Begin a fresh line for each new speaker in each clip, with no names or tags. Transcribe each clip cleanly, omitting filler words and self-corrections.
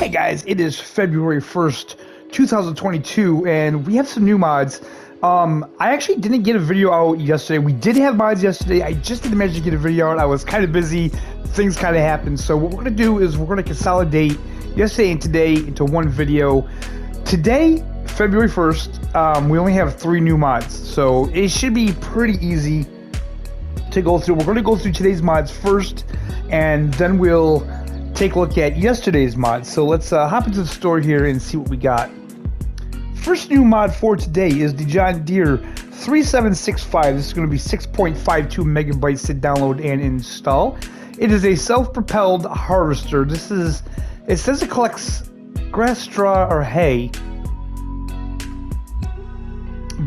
Hey guys, it is February 1st, 2022, and we have some new mods. I actually didn't get a video out yesterday. We did have mods yesterday. I just didn't manage to get a video out. I was kind of busy. Things kind of happened. So what we're going to do is we're going to consolidate yesterday and today into one video. Today, February 1st, we only have 3 new mods. So it should be pretty easy to go through. We're going to go through today's mods first, and then we'll take a look at yesterday's mods. So let's hop into the store here and see what we got. First new mod for today is the John Deere 3765. This is going to be 6.52 megabytes to download and install. It is a self-propelled harvester. It says it collects grass, straw, or hay,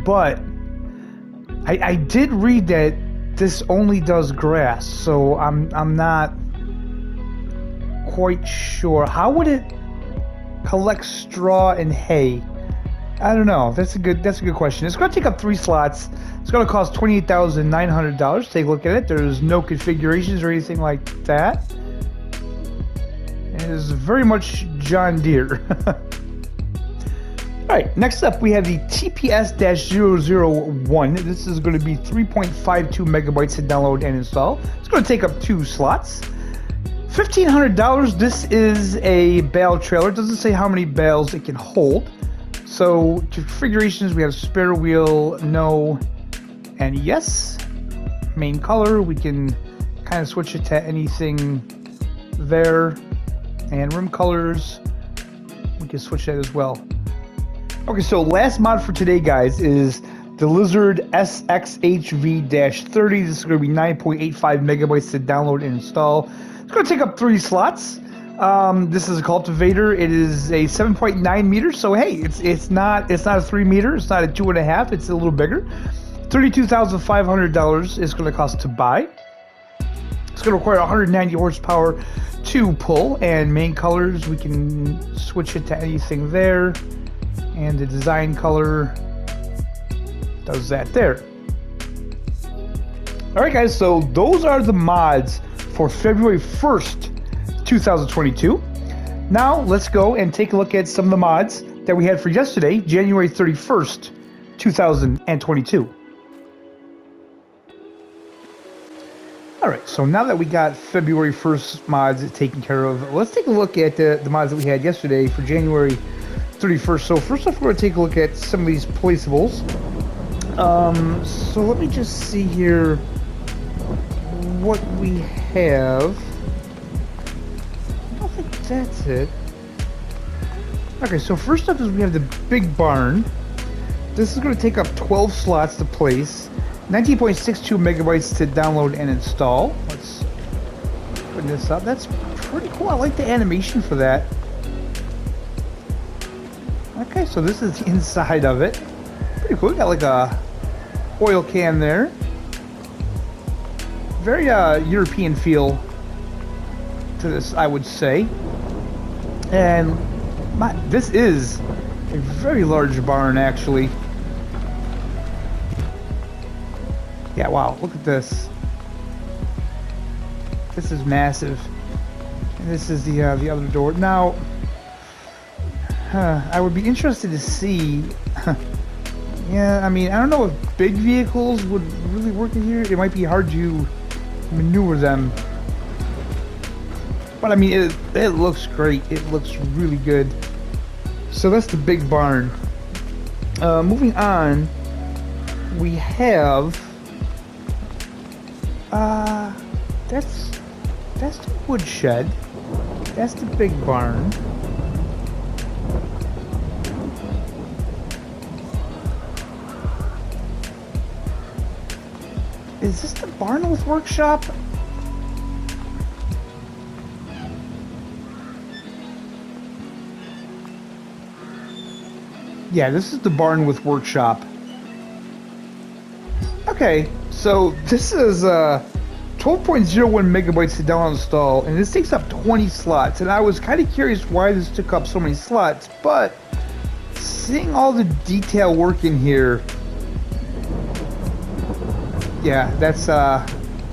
but I did read that this only does grass, so I'm not quite sure. How would it collect straw and hay? I don't know. That's a good question. It's going to take up 3 slots. It's going to cost $28,900. Take a look at it. There's no configurations or anything like that. It is very much John Deere. Alright, next up we have the TPS-001. This is going to be 3.52 megabytes to download and install. It's going to take up 2 slots. $1,500. This is a bale trailer. It doesn't say how many bales it can hold. So configurations, we have spare wheel, no, and yes. Main color, we can kind of switch it to anything there. And rim colors, we can switch that as well. Okay, so last mod for today, guys, is the Lizard SXHV-30. This is going to be 9.85 megabytes to download and install. It's going to take up 3 slots. This is a cultivator. It is a 7.9 meters. So hey, it's not a 3 meter. It's not a 2.5. It's a little bigger. $32,500 is going to cost to buy. It's going to require 190 horsepower to pull. And main colors, we can switch it to anything there. And the design color does that there. All right, guys. So those are the mods for February 1st, 2022. Now let's go and take a look at some of the mods that we had for yesterday, January 31st, 2022. Alright, so now that we got February 1st mods taken care of, let's take a look at the mods that we had yesterday for January 31st. So first off, we're going to take a look at some of these placeables. So let me just see here what we have. I don't think that's it. Okay, so first up is we have the big barn. This is going to take up 12 slots to place, 19.62 megabytes to download and install. Let's put this up. That's pretty cool. I like the animation for that. Okay, so this is the inside of it. Pretty cool. We got like a oil can there. Very European feel to this, I would say. And this is a very large barn, actually. Yeah, wow, look at this. This is massive. And this is the other door. Now, I would be interested to see. Yeah, I mean, I don't know if big vehicles would really work in here. It might be hard to maneuver them, but I mean, it looks great. It looks really good. So that's the big barn. Moving on, we have that's the wood shed. That's the big barn. Is this the barn with workshop? Yeah, this is the barn with workshop. Okay, so this is 12.01 megabytes to download and install, and this takes up 20 slots. And I was kind of curious why this took up so many slots, but seeing all the detail work in here, yeah, that's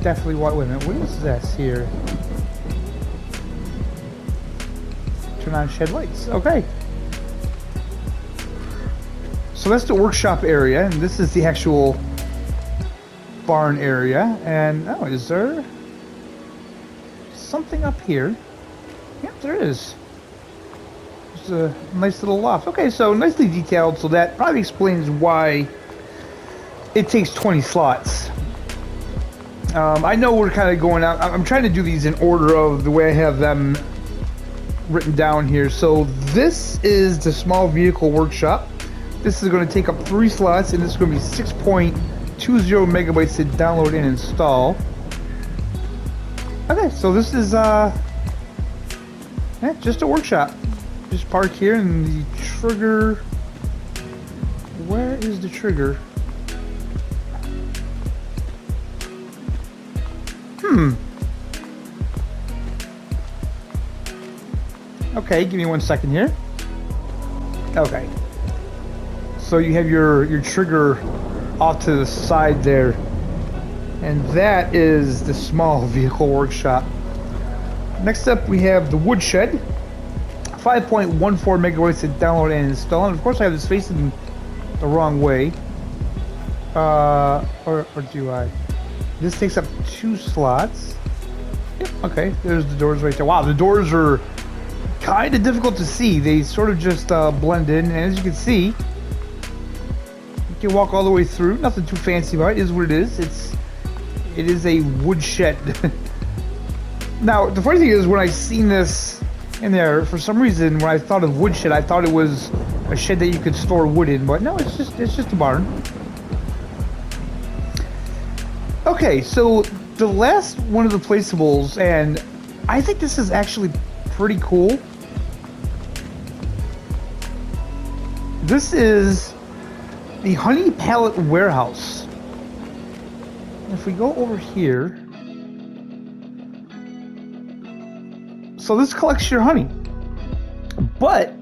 definitely what. Wait a minute, what is this here? turn on shed lights. Okay. So that's the workshop area, and this is the actual barn area. And oh, is there something up here? Yep, there is. There's a nice little loft. Okay, so nicely detailed, so that probably explains why it takes 20 slots. I know we're kind of going out. I'm trying to do these in order of the way I have them written down here. So this is the small vehicle workshop. This is going to take up 3 slots, and this is going to be 6.20 megabytes to download and install. Okay, so this is just a workshop. Just park here, and the trigger. Where is the trigger? Okay, give me 1 second here. Okay. So you have your trigger off to the side there. And that is the small vehicle workshop. Next up we have the woodshed. 5.14 megabytes to download and install. And of course I have this facing the wrong way. Or do I? This takes up 2 slots. Yep, okay, there's the doors right there. Wow, the doors are kind of difficult to see. They sort of just blend in, and as you can see, you can walk all the way through. Nothing too fancy about it. It is what it is. It is a wood shed. Now, the funny thing is, when I seen this in there, for some reason, when I thought of wood shed, I thought it was a shed that you could store wood in, but no, it's just a barn. Okay, so the last one of the placeables, and I think this is actually pretty cool. This is the honey pallet warehouse. If we go over here, so this collects your honey, but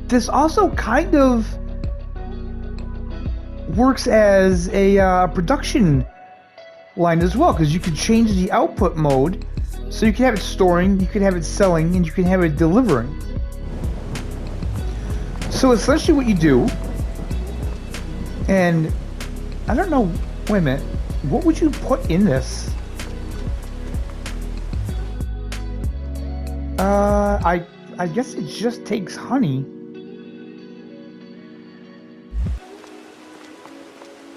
this also kind of works as a production line as well, because you can change the output mode, so you can have it storing, you can have it selling, and you can have it delivering. So essentially what you do, and I don't know, wait a minute, what would you put in this? I guess it just takes honey,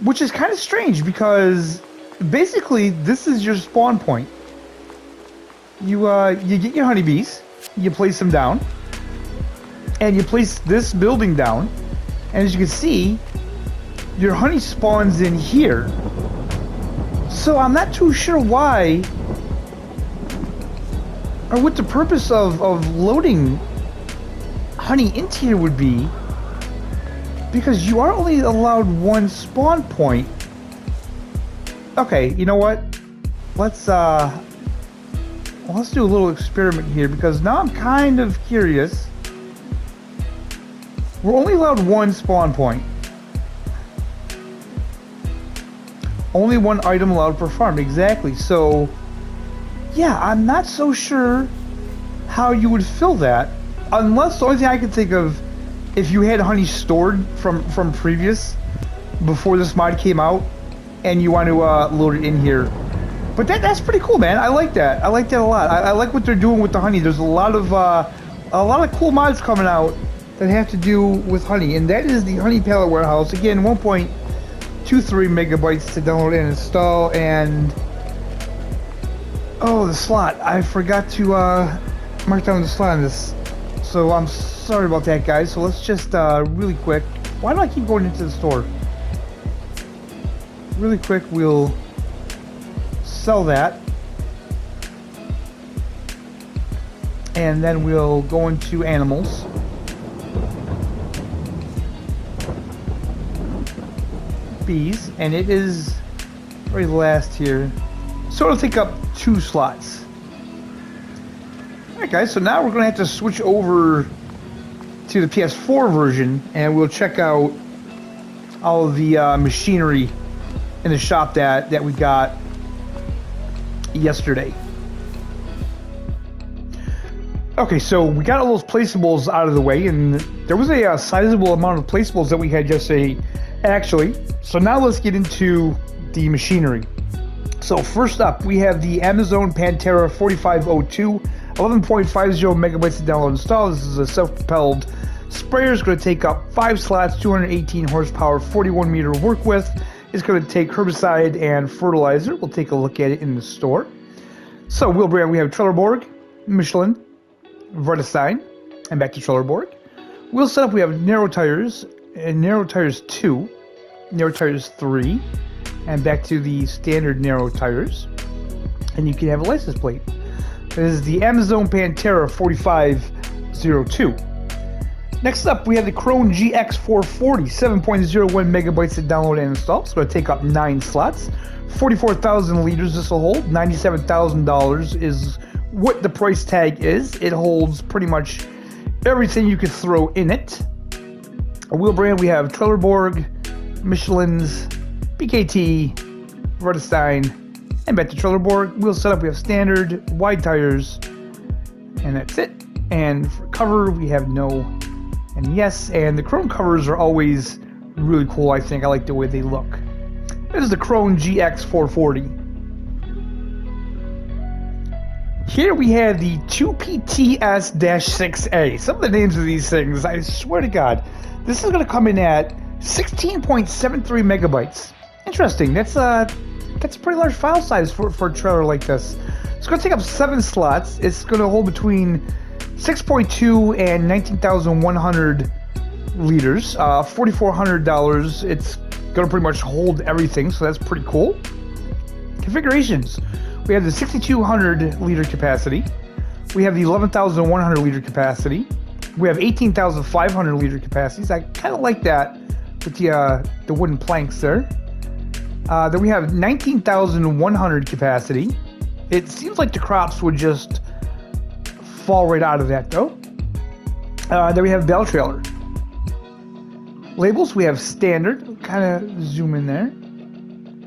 which is kind of strange because basically this is your spawn point. You get your honeybees, you place them down, and you place this building down, and as you can see, your honey spawns in here. So I'm not too sure why or what the purpose of loading honey into here would be, because you are only allowed 1 spawn point. Okay, you know what? Let's do a little experiment here, because now I'm kind of curious. We're only allowed 1 spawn point. Only 1 item allowed per farm, exactly. So, yeah, I'm not so sure how you would fill that, unless the only thing I can think of, if you had honey stored from previous, before this mod came out, and you want to load it in here. But that's pretty cool, man. I like that. I like that a lot. I like what they're doing with the honey. There's a lot of cool mods coming out that have to do with honey, and that is the honey pallet warehouse. Again, 1.23 megabytes to download and install. And oh, the slot, I forgot to mark down the slot on this, so I'm sorry about that, guys. So let's just really quick, why do I keep going into the store? Really quick, we'll sell that, and then we'll go into animals. Bees, and it is very last here, so it'll take up 2 slots. Alright guys, so now we're gonna have to switch over to the PS4 version, and we'll check out all of the machinery in the shop that we got yesterday. Okay, so we got all those placeables out of the way, and there was a sizable amount of placeables that we had yesterday, actually. So now let's get into the machinery. So first up, we have the Amazon Pantera 4502, 11.50 megabytes to download and install. This is a self-propelled sprayer. It's going to take up 5 slots, 218 horsepower, 41 meter work width. It's going to take herbicide and fertilizer. We'll take a look at it in the store. So wheel brand, we have Trelleborg, Michelin, Vredestein, and back to Trelleborg. Wheel setup, we have narrow tires, and narrow tires 2, narrow tires 3, and back to the standard narrow tires. And you can have a license plate. This is the Amazon Pantera 4502. Next up, we have the Krone GX 440, 7.01 megabytes to download and install. It's going to take up 9 slots, 44,000 liters this will hold. $97,000 is what the price tag is. It holds pretty much everything you could throw in it. A wheel brand, we have Trelleborg, Michelin's, BKT, Vredestein, and back to Trelleborg. Wheel setup, we have standard, wide tires, and that's it. And for cover, we have no and yes. And the Krone covers are always really cool, I think. I like the way they look. This is the Krone GX 440. Here we have the 2PTS-6A. Some of the names of these things, I swear to God. This is going to come in at 16.73 megabytes. Interesting. That's a pretty large file size for a trailer like this. It's going to take up 7 slots. It's going to hold between 6.2 and 19,100 liters. $4,400. It's going to pretty much hold everything, so that's pretty cool. Configurations. We have the 6,200 liter capacity. We have the 11,100 liter capacity. We have 18,500 liter capacities. I kind of like that with the wooden planks there. Then we have 19,100 capacity. It seems like the crops would just fall right out of that though. Then we have bale trailer. Labels, we have standard. Kind of zoom in there.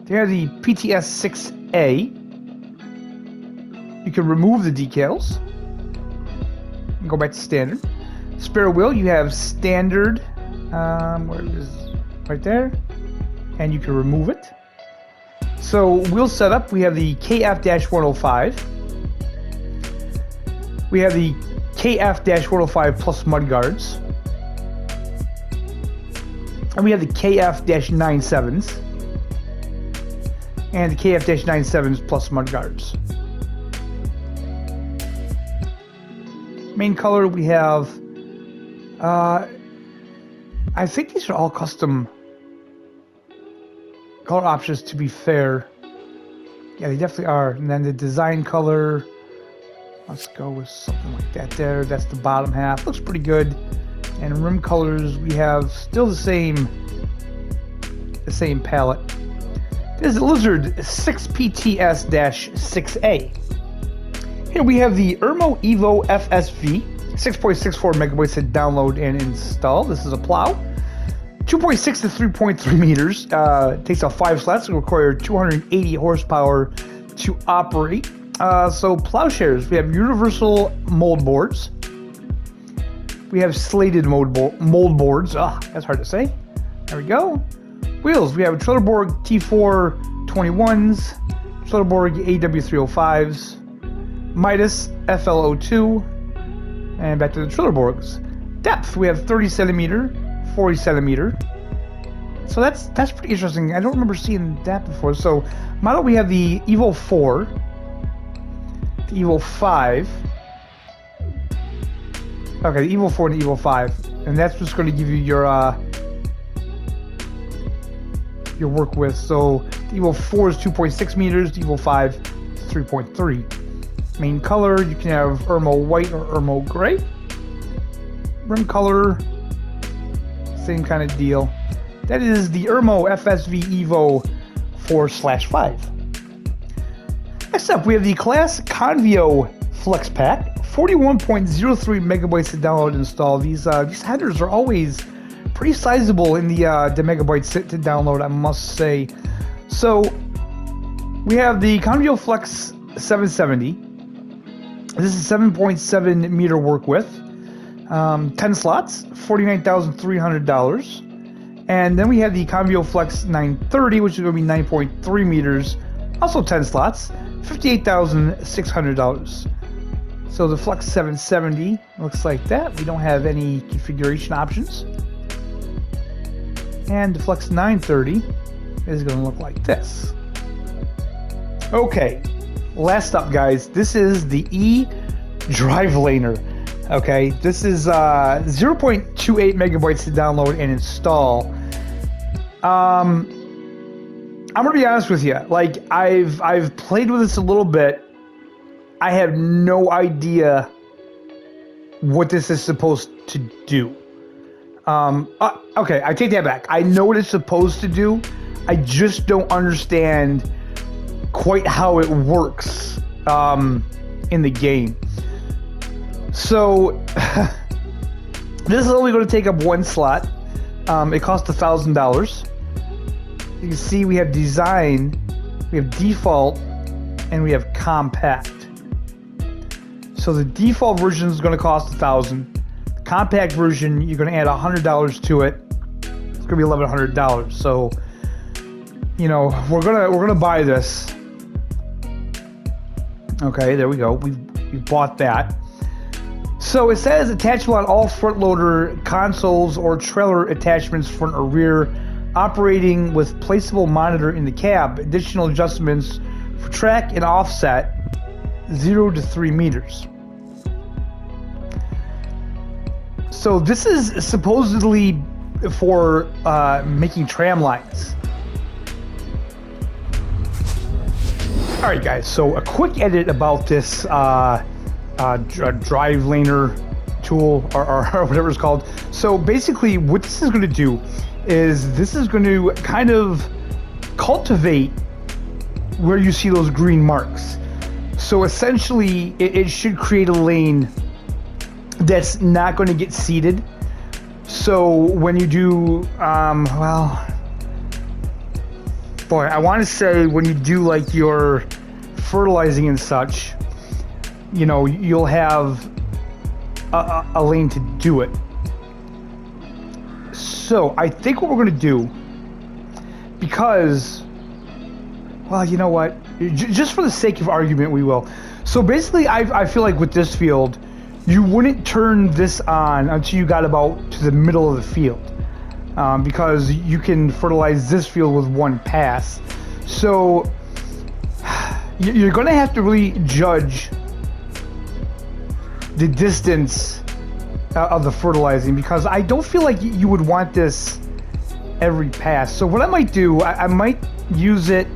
They have the PTS-6A. You can remove the decals and go back to standard. Spare wheel, you have standard, where it is, right there, and you can remove it. So wheel setup, we have the KF-105. We have the KF-105 plus mud guards. And we have the KF-97s. And the KF-97s plus mud guards. Main color, we have, I think these are all custom color options, to be fair. Yeah, they definitely are. And then the design color, let's go with something like that there. That's the bottom half. Looks pretty good. And rim colors, we have still the same palette. This is the Lizard 6PTS-6A. Here we have the Ermo Evo FSV, 6.64 megabytes to download and install. This is a plow. 2.6 to 3.3 meters. Takes up 5 slots. It requires 280 horsepower to operate. So plowshares, we have universal mold boards. We have slated mold boards. That's hard to say. There we go. Wheels, we have Trelleborg T4 21s, Trelleborg AW305s, Midas FL02, and back to the Trelleborgs. Depth, we have 30 centimeter, 40 centimeter. So that's pretty interesting. I don't remember seeing that before. So model, we have the Evo 4, the Evo 5. Okay, the Evo 4 and the Evo 5, and that's what's going to give you your work width. So the Evo 4 is 2.6 meters, the Evo 5 is 3.3. Main color, you can have Ermo white or Ermo gray. Rim color, same kind of deal. That is the Ermo FSV Evo 4/5. Next up, we have the Claas Convio Flex Pack, 41.03 megabytes to download and install. These headers are always pretty sizable in the megabytes to download, I must say. So we have the Convio Flex 770. This is 7.7 meter work width, 10 slots, $49,300. And then we have the Convio Flex 930, which is going to be 9.3 meters, also 10 slots, $58,600. So the Flex 770 looks like that. We don't have any configuration options. And the Flex 930 is going to look like this. Okay, last up, guys. This is the E-DriveLaner. Okay, this is 0.28 megabytes to download and install. I'm gonna be honest with you. Like, I've played with this a little bit. I have no idea what this is supposed to do. Okay, I take that back. I know what it's supposed to do. I just don't understand quite how it works in the game. So this is only going to take up one slot. It costs $1,000. You can see we have design, we have default, and we have compact. So the default version is going to cost $1,000. The compact version, you're going to add $100 to it. It's going to be $1,100. So, you know, we're gonna buy this. Okay, there we go. We bought that. So it says attachable on all front loader consoles or trailer attachments, front or rear, operating with placeable monitor in the cab. Additional adjustments for track and offset, 0 to 3 meters. So this is supposedly for making tram lines. All right, guys. So a quick edit about this DriveLaner tool or whatever it's called. So basically, what this is going to do is this is going to kind of cultivate where you see those green marks. So essentially, it should create a lane that's not going to get seeded. So when you do, well, boy, I want to say when you do like your fertilizing and such, you know, you'll have a lane to do it. So I think what we're going to do, because, well, you know what, just for the sake of argument, we will. So basically, I feel like with this field, you wouldn't turn this on until you got about to the middle of the field, because you can fertilize this field with one pass. So you're going to have to really judge the distance of the fertilizing, because I don't feel like you would want this every pass. So what I might do, I might use it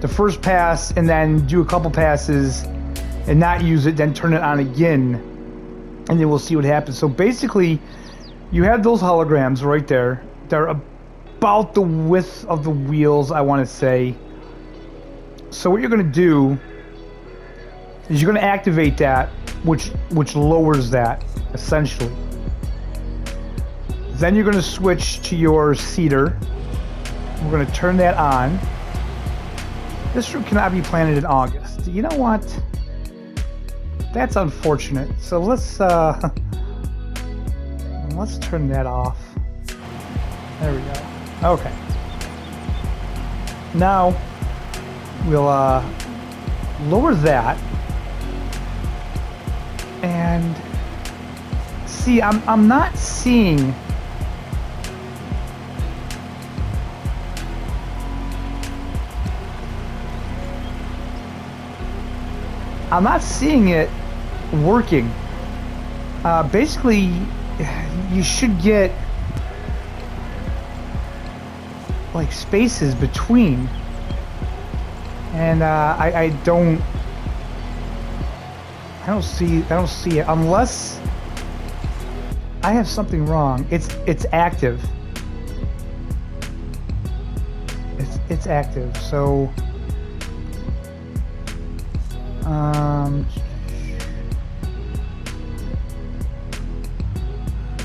the first pass and then do a couple passes and not use it, then turn it on again, and then we'll see what happens. So basically, you have those holograms right there. They're about the width of the wheels, I want to say. So what you're going to do is you're going to activate that, which lowers that, essentially. Then you're going to switch to your seeder. We're going to turn that on. This route cannot be planted in August. You know what? That's unfortunate. So let's turn that off. There we go. Okay. Now we'll lower that. And see, I'm not seeing it working. Basically, you should get like spaces between, and I don't see it unless I have something wrong. It's active. It's active. So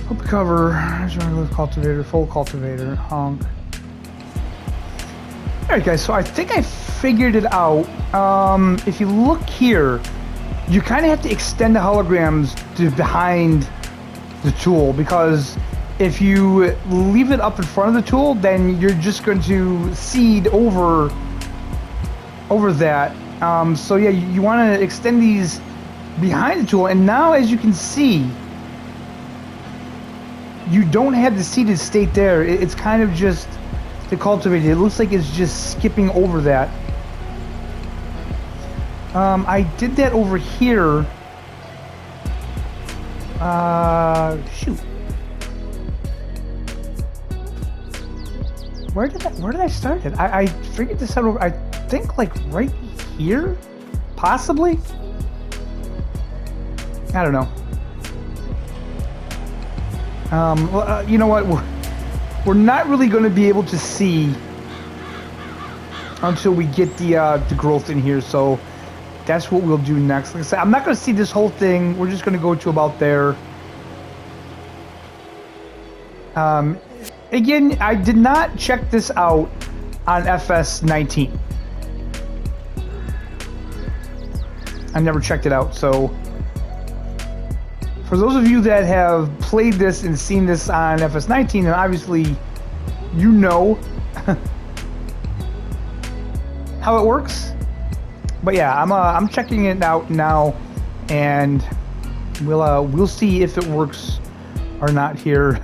hook cover, cultivator, full cultivator, honk. Alright guys, so I think I figured it out. If you look here, you kind of have to extend the holograms to behind the tool, because if you leave it up in front of the tool, then you're just going to seed over that. So yeah, you want to extend these behind the tool, and now as you can see, you don't have the seeded state there. It's kind of just the cultivated. It looks like it's just skipping over that. I did that over here. Shoot. Where did I start it? I figured this out over, I think like right here? Possibly? I don't know. Well, you know what? We're not really going to be able to see until we get the growth in here, so that's what we'll do next. Like I said, I'm not going to see this whole thing. We're just going to go to about there. Again, I did not check this out on FS19. I never checked it out, so for those of you that have played this and seen this on FS19, and obviously you know how it works. But yeah, I'm checking it out now, and we'll see if it works or not here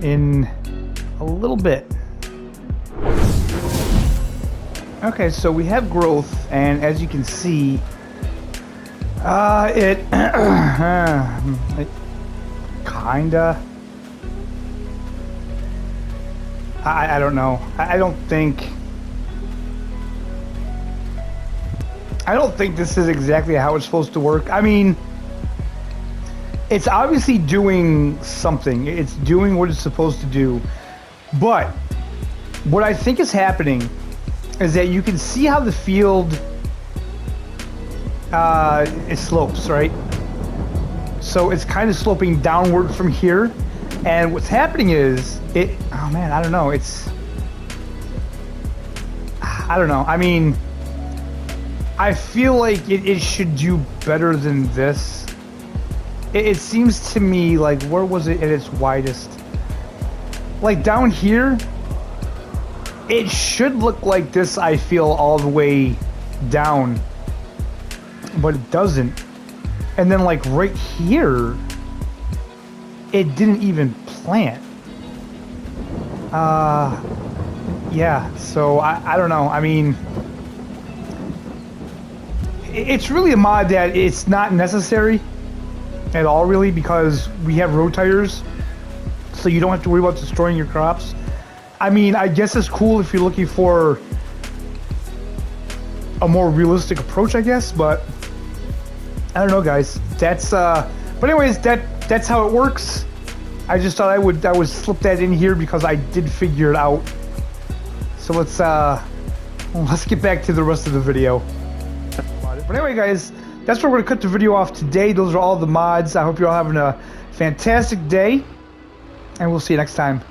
in a little bit. Okay, so we have growth, and as you can see, it kinda. I don't know. I don't think this is exactly how it's supposed to work. I mean, it's obviously doing something. It's doing what it's supposed to do. But what I think is happening is that you can see how the field it slopes, right? So it's kind of sloping downward from here. And what's happening is oh man, I don't know. I don't know. I mean, I feel like it should do better than this. It seems to me like, where was it at its widest? Like down here, it should look like this, I feel, all the way down. But it doesn't. And then like right here, it didn't even plant. Yeah, so I don't know. I mean, it's really a mod that it's not necessary at all, really, because we have road tires, so you don't have to worry about destroying your crops. I mean, I guess it's cool if you're looking for a more realistic approach, I guess, but I don't know, guys. That's but anyways, that's how it works. I just thought I would slip that in here because I did figure it out. So let's get back to the rest of the video. But anyway, guys, that's where we're gonna cut the video off today. Those are all the mods. I hope you're all having a fantastic day, and we'll see you next time.